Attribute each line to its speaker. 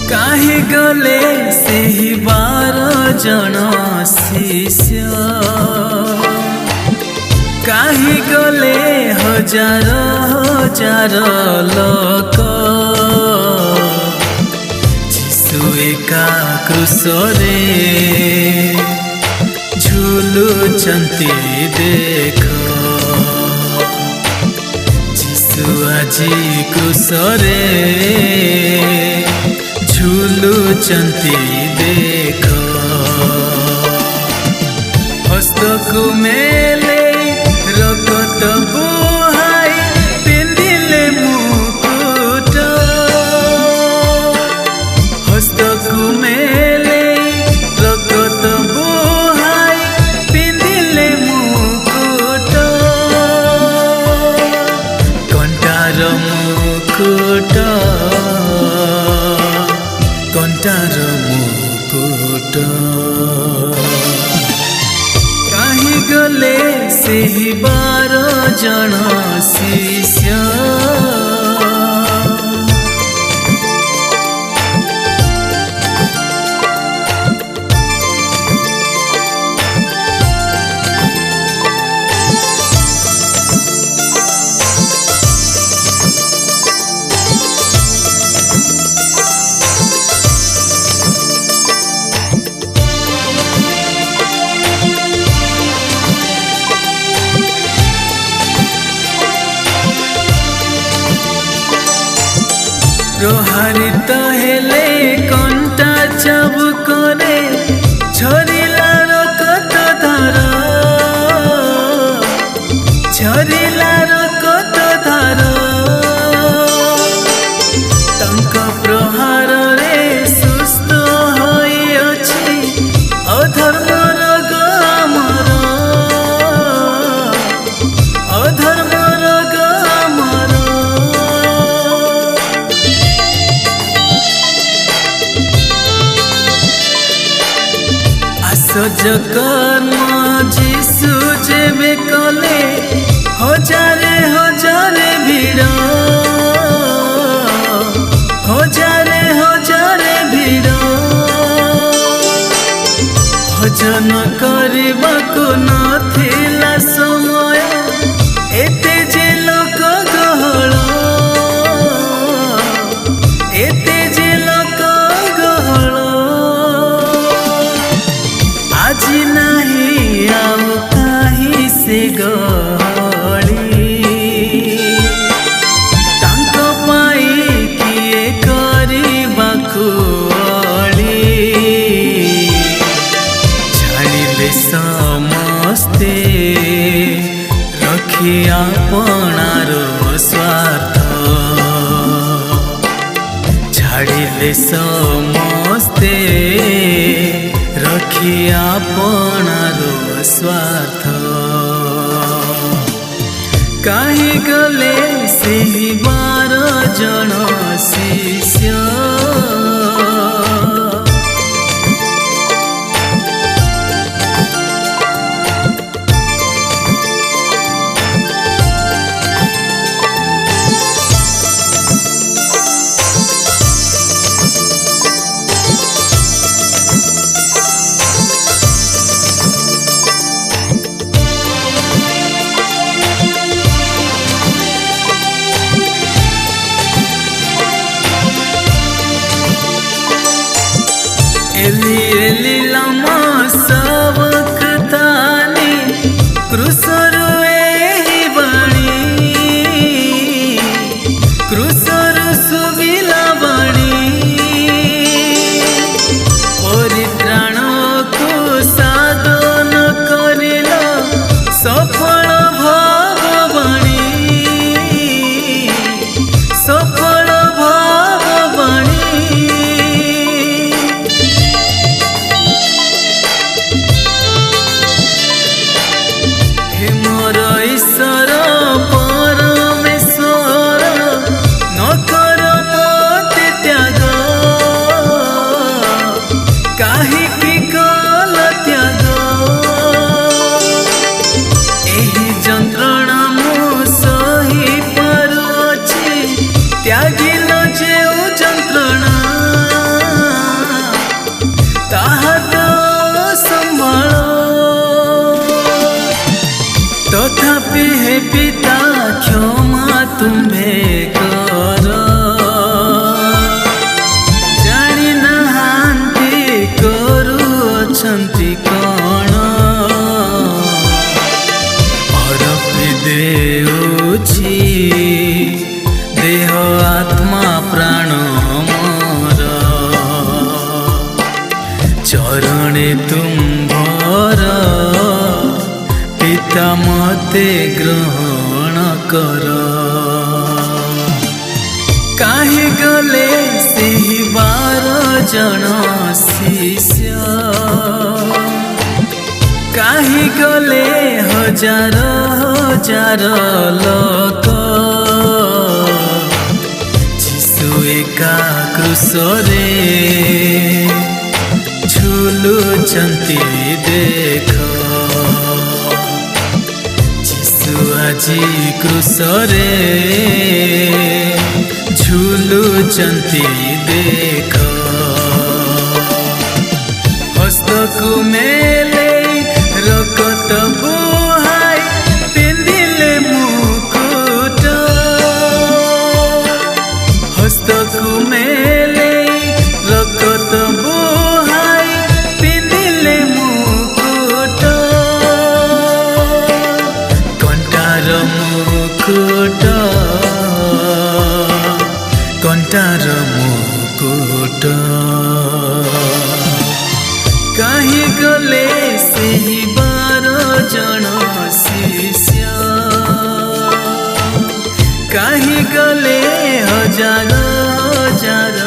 Speaker 1: काहे गले सेही 12 जन शिष्य काहे गले हजार हजार लोक जीशु एका क्रूसरे झुलुचंती देख जीशु आजी क्रूसरे झुलुचंती देख हस्तकु मेले रगत बुहाई पिंधिले मुकुट हस्तकु मेले रगत बुहाई पिंधिले मुकुट कंटार मुकुट कंटार मुकुट काहे गले सेही 12 जन शिष्य प्रहारित हेले कंटा चाबुकरे झरिला रगत धार झरिला रगत धार तांका प्रहार रे सुस्थ होई अछि अधर्म रोग अमर अधर्म रोग अमर सज कर्म जीशु जेबे कले हजारे हजारे भीड़ हजारे हजारे भीड़ भजन करबाको नथिला समय एते जे लोक गहळ एते जे लोक गहळ आज नहीं आओ काहि से गहली तांको पाई किए करिबाकु अली छाड़िले समस्ते रखी आपणार स्वार्थ छाड़िले समस्ते रखी आपणार स्वार्थ काहे गले सेही 12 जन शिष्य ତୁମ୍ଭେ କର ଜାଣି ନାହାନ୍ତି କରୁଅଛନ୍ତି କ'ଣ ଅରପି ଦେଉଛି ଦେହ ଆତ୍ମା ପ୍ରାଣ ମୋର ଚରଣେ ତୁମ୍ଭର ପିତା ମତେ ଗ୍ରହଣ କର କାହିଁ ଗଲେ ସେହି 12 ଜଣ ଶିଷ୍ୟ କାହିଁ ଗଲେ ହଜାର ହଜାର ଲୋକ ଯୀଶୁ ଏକା କ୍ରୁଶରେ ଝୁଲୁଛନ୍ତି ଦେଖ ଯୀଶୁ ଆଜି କ୍ରୁଶରେ ଝୁଲୁଛନ୍ତି ଦେଖ ହସ୍ତକୁ ମେଲେଇ ରକ୍ତ ବୁହାଇ ପିନ୍ଧିଲେ ମୁକୁଟ ହସ୍ତକୁ ମେଲେଇ ରକ୍ତ ବୁହାଇ ପିନ୍ଧିଲେ ମୁକୁଟ କଣ୍ଟାର ମୁକୁଟ କଣ୍ଟାର ମୁକୁଟ କାହିଁ ଗଲେ ସେହି 12 ଜଣ ଶିଷ୍ୟ କାହିଁ ଗଲେ ହଜାର ହଜାର